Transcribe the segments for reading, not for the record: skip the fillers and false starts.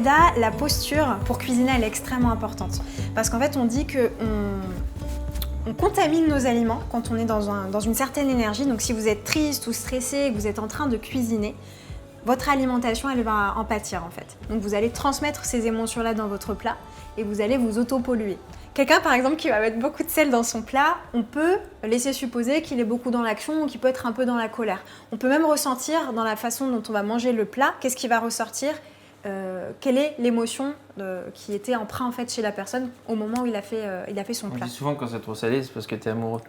Ayurveda, la posture pour cuisiner, elle est extrêmement importante. Parce qu'en fait, on dit qu'on contamine nos aliments quand on est dans une certaine énergie. Donc si vous êtes triste ou stressé et que vous êtes en train de cuisiner, votre alimentation, elle va en pâtir en fait. Donc vous allez transmettre ces émotions-là dans votre plat et vous allez vous auto-polluer. Quelqu'un par exemple qui va mettre beaucoup de sel dans son plat, on peut laisser supposer qu'il est beaucoup dans l'action ou qu'il peut être un peu dans la colère. On peut même ressentir dans la façon dont on va manger le plat, qu'est-ce qui va ressortir, quelle est l'émotion qui était emprunt en fait chez la personne au moment où il a fait son plat. On dit souvent quand c'est trop salé, c'est parce que tu es amoureux.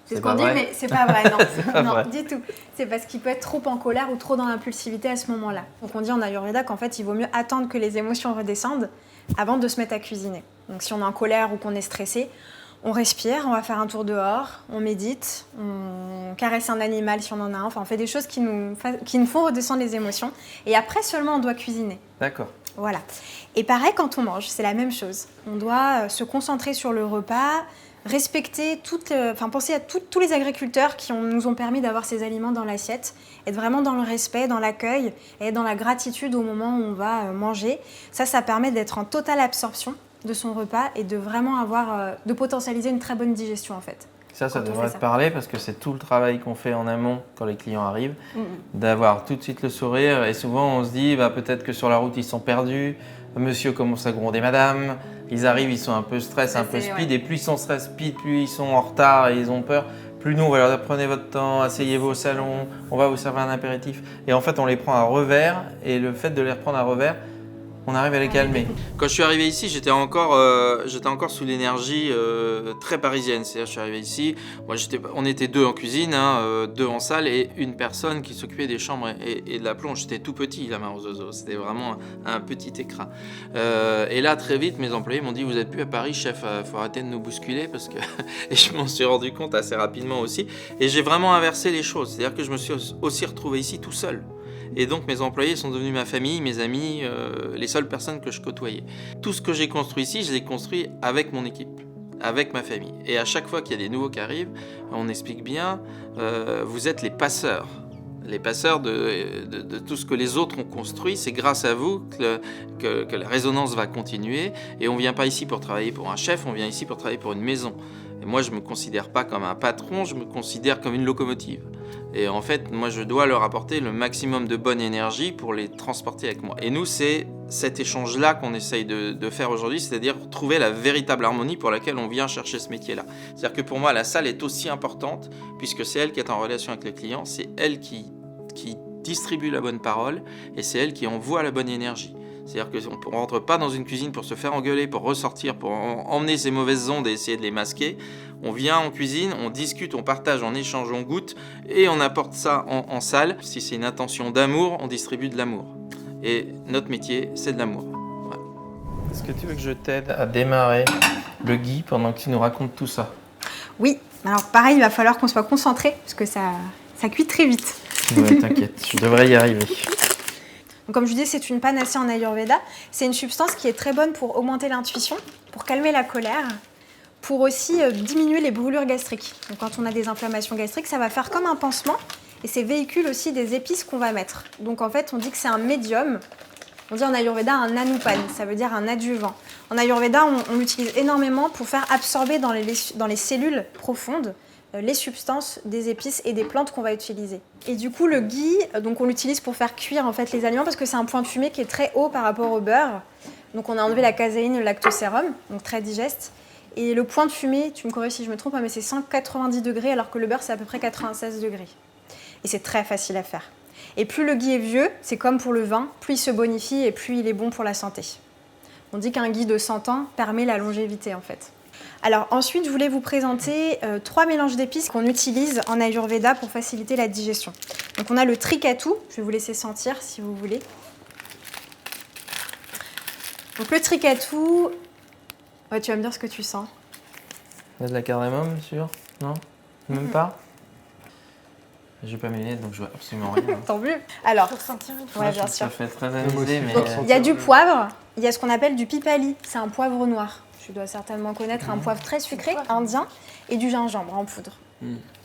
C'est ce qu'on dit, mais c'est pas vrai, non. Pas Non, vrai. du tout. C'est parce qu'il peut être trop en colère ou trop dans l'impulsivité à ce moment-là. Donc on dit en Ayurveda qu'en fait, il vaut mieux attendre que les émotions redescendent avant de se mettre à cuisiner. Donc si on est en colère ou qu'on est stressé, on respire, on va faire un tour dehors, on médite, on caresse un animal si on en a un. Enfin, on fait des choses qui nous font redescendre les émotions. Et après seulement, on doit cuisiner. D'accord. Voilà. Et pareil, quand on mange, c'est la même chose. On doit se concentrer sur le repas, respecter penser à tous les agriculteurs qui nous ont permis d'avoir ces aliments dans l'assiette, être vraiment dans le respect, dans l'accueil et dans la gratitude au moment où on va manger. Ça permet d'être en totale absorption de son repas et de vraiment de potentialiser une très bonne digestion en fait. Ça devrait te parler parce que c'est tout le travail qu'on fait en amont quand les clients arrivent, d'avoir tout de suite le sourire. Et souvent, on se dit peut-être que sur la route, ils sont perdus. Monsieur commence à gronder madame. Ils arrivent, ils sont un peu stress, un peu speed. Ouais. Et plus ils sont stress, speed, plus ils sont en retard et ils ont peur. Plus nous, on va leur dire prenez votre temps, asseyez-vous au salon, on va vous servir un apéritif. Et en fait, on les prend à revers. Et le fait de les reprendre à revers, on arrive à les calmer. Quand je suis arrivé ici, j'étais encore sous l'énergie très parisienne. C'est-à-dire, je suis arrivé ici, on était 2 en cuisine, 2 en salle et une personne qui s'occupait des chambres et de la plonge. J'étais tout petit, la main aux oiseaux. C'était vraiment un petit écrin. Et là, très vite, mes employés m'ont dit vous n'êtes plus à Paris, chef, faut arrêter de nous bousculer parce que. Et je m'en suis rendu compte assez rapidement aussi. Et j'ai vraiment inversé les choses. C'est-à-dire que je me suis aussi retrouvé ici tout seul. Et donc mes employés sont devenus ma famille, mes amis, les seules personnes que je côtoyais. Tout ce que j'ai construit ici, je l'ai construit avec mon équipe, avec ma famille. Et à chaque fois qu'il y a des nouveaux qui arrivent, on explique bien, vous êtes les passeurs. Les passeurs de tout ce que les autres ont construit, c'est grâce à vous que la résonance va continuer. Et on ne vient pas ici pour travailler pour un chef, on vient ici pour travailler pour une maison. Et moi, je ne me considère pas comme un patron, je me considère comme une locomotive. Et en fait, moi, je dois leur apporter le maximum de bonne énergie pour les transporter avec moi. Et nous, c'est cet échange-là qu'on essaye de faire aujourd'hui, c'est-à-dire trouver la véritable harmonie pour laquelle on vient chercher ce métier-là. C'est-à-dire que pour moi, la salle est aussi importante, puisque c'est elle qui est en relation avec les clients, c'est elle qui distribue la bonne parole, et c'est elle qui envoie la bonne énergie. C'est-à-dire qu'on ne rentre pas dans une cuisine pour se faire engueuler, pour ressortir, pour emmener ces mauvaises ondes et essayer de les masquer. On vient en cuisine, on discute, on partage, on échange, on goûte et on apporte ça en salle. Si c'est une intention d'amour, on distribue de l'amour. Et notre métier, c'est de l'amour. Voilà. Est-ce que tu veux que je t'aide à démarrer le ghee pendant que tu nous racontes tout ça? Oui, alors pareil, il va falloir qu'on soit concentré parce que ça cuit très vite. Ouais, t'inquiète, je devrais y arriver. Donc, comme je vous dis, c'est une panacée en Ayurveda. C'est une substance qui est très bonne pour augmenter l'intuition, pour calmer la colère, pour aussi diminuer les brûlures gastriques. Donc, quand on a des inflammations gastriques, ça va faire comme un pansement et c'est véhicule aussi des épices qu'on va mettre. Donc, en fait, on dit que c'est un médium. On dit en Ayurveda un anupan, ça veut dire un adjuvant. En Ayurveda, on l'utilise énormément pour faire absorber dans les cellules profondes les substances des épices et des plantes qu'on va utiliser. Et du coup, le ghee, donc on l'utilise pour faire cuire en fait les aliments parce que c'est un point de fumée qui est très haut par rapport au beurre. Donc on a enlevé la caséine et le lactosérum, donc très digeste. Et le point de fumée, tu me corriges si je me trompe, mais c'est 190 degrés alors que le beurre c'est à peu près 96 degrés. Et c'est très facile à faire. Et plus le ghee est vieux, c'est comme pour le vin, plus il se bonifie et plus il est bon pour la santé. On dit qu'un ghee de 100 ans permet la longévité en fait. Alors ensuite, je voulais vous présenter 3 mélanges d'épices qu'on utilise en Ayurveda pour faciliter la digestion. Donc on a le trikatu, je vais vous laisser sentir si vous voulez. Donc le trikatu, ouais, tu vas me dire ce que tu sens. Il y a de la cardamome, sûr? Non? Même pas? J'ai pas mes lunettes donc je vois absolument rien. Tant mieux. Alors, ouais, bien sûr. Ça fait très anisé, mais... Il y a du poivre, il y a ce qu'on appelle du pipali, c'est un poivre noir. Tu dois certainement connaître un poivre très sucré, indien, et du gingembre en poudre.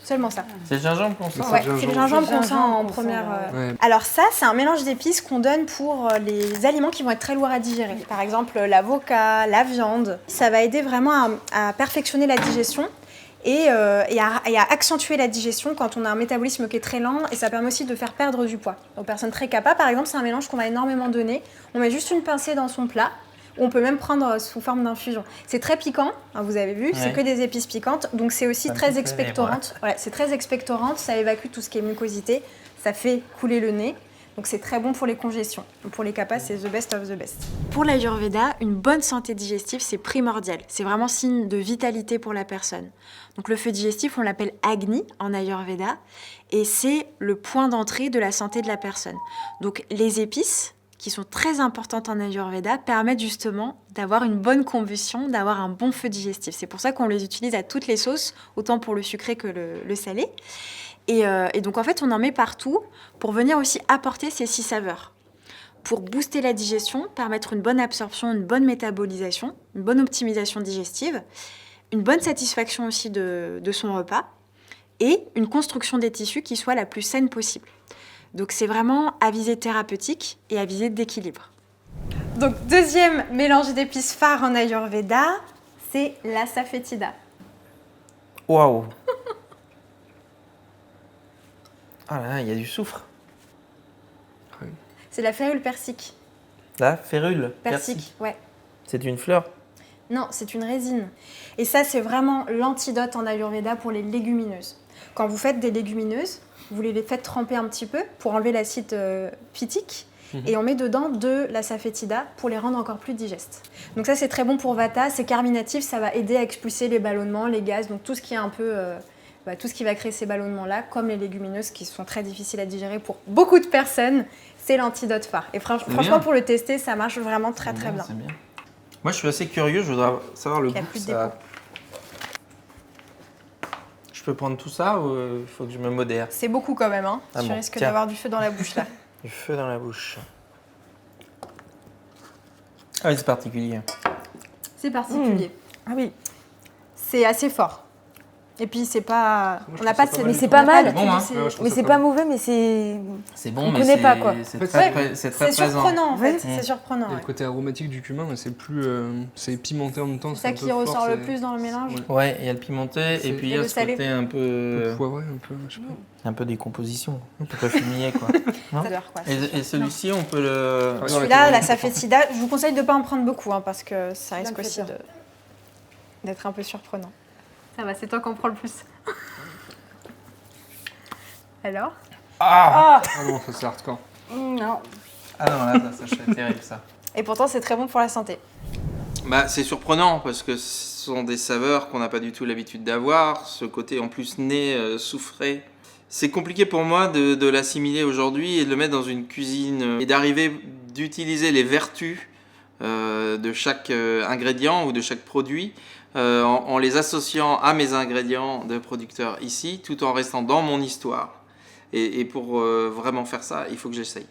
Seulement ça. C'est le gingembre qu'on sent. Ouais, c'est le gingembre qu'on sent en première. Ouais. Alors ça, c'est un mélange d'épices qu'on donne pour les aliments qui vont être très lourds à digérer. Par exemple, l'avocat, la viande. Ça va aider vraiment à perfectionner la digestion et à accentuer la digestion quand on a un métabolisme qui est très lent. Et ça permet aussi de faire perdre du poids. Aux personnes très capables, par exemple, c'est un mélange qu'on va énormément donner. On met juste une pincée dans son plat. On peut même prendre sous forme d'infusion. C'est très piquant, hein, vous avez vu, c'est que des épices piquantes, donc c'est aussi très expectorante. Ouais, c'est très expectorante, ça évacue tout ce qui est mucosité, ça fait couler le nez, donc c'est très bon pour les congestions. Pour les capas, c'est the best of the best. Pour l'Ayurveda, une bonne santé digestive, c'est primordial. C'est vraiment signe de vitalité pour la personne. Donc le feu digestif, on l'appelle Agni en Ayurveda, et c'est le point d'entrée de la santé de la personne. Donc les épices, qui sont très importantes en Ayurveda, permettent justement d'avoir une bonne combustion, d'avoir un bon feu digestif. C'est pour ça qu'on les utilise à toutes les sauces, autant pour le sucré que le salé. Et donc en fait, on en met partout pour venir aussi apporter ces 6 saveurs. Pour booster la digestion, permettre une bonne absorption, une bonne métabolisation, une bonne optimisation digestive, une bonne satisfaction aussi de son repas, et une construction des tissus qui soit la plus saine possible. Donc c'est vraiment à visée thérapeutique et à visée d'équilibre. Donc deuxième mélange d'épices phare en Ayurveda, c'est la saffétida. Waouh. Ah là, il y a du soufre. C'est la férule persique. La férule Persique, ouais. C'est une fleur. Non, c'est une résine. Et ça, c'est vraiment l'antidote en Ayurveda pour les légumineuses. Quand vous faites des légumineuses, vous les faites tremper un petit peu pour enlever l'acide phytique et on met dedans de la saffétida pour les rendre encore plus digestes. Donc ça, c'est très bon pour Vata, c'est carminatif, ça va aider à expulser les ballonnements, les gaz, donc tout ce qui est un peu... tout ce qui va créer ces ballonnements-là, comme les légumineuses qui sont très difficiles à digérer pour beaucoup de personnes, c'est l'antidote phare. Et franchement, pour le tester, ça marche vraiment très bien. C'est bien. Moi, je suis assez curieux, je voudrais savoir le goût que ça... Je peux prendre tout ça ou il faut que je me modère? C'est beaucoup quand même, hein. Ah Tu bon, risques tiens. d'avoir du feu dans la bouche là. Du feu dans la bouche. Ah oui, c'est particulier. C'est particulier. Ah oui. C'est assez fort. Et puis c'est pas... Moi, je On n'a trouve pas ça de... pas mal Mais du c'est tout. pas mal. C'est bon, hein. c'est- Ouais, je trouve Mais ça c'est pas pas mal. mauvais, mais c'est... C'est bon, On mais connaît pas, quoi. c'est En fait, très, C'est présent. surprenant en fait, Ouais. c'est surprenant. Il y a Ouais. le côté aromatique du cumin, mais c'est plus, c'est pimenté en même temps. C'est ça un qui peu ressort fort, le c'est- plus dans le mélange. Ouais. Ouais, il y a le pimenté C'est- et puis il Et y a le ce salé. côté un Un peu... peu poivré, un peu, je sais pas. Un peu décomposition, un peu fumier quoi. Ça adore, quoi. Et celui-ci, on peut le... Ouais. Celui-là, la saffétida, je vous conseille de ne pas en prendre beaucoup hein, parce que ça risque me fait aussi peur. d'être un peu surprenant. Ça va, c'est toi qui en prends le plus. Alors? Ah Ah non, ça c'est hardcore. Non. Ah non, là, ça serait terrible ça. Et pourtant, c'est très bon pour la santé. Bah, c'est surprenant parce que ce sont des saveurs qu'on n'a pas du tout l'habitude d'avoir. Ce côté en plus nez soufré. C'est compliqué pour moi de l'assimiler aujourd'hui et de le mettre dans une cuisine et d'arriver d'utiliser les vertus de chaque ingrédient ou de chaque produit en les associant à mes ingrédients de producteurs ici tout en restant dans mon histoire. Et pour vraiment faire ça, il faut que j'essaye.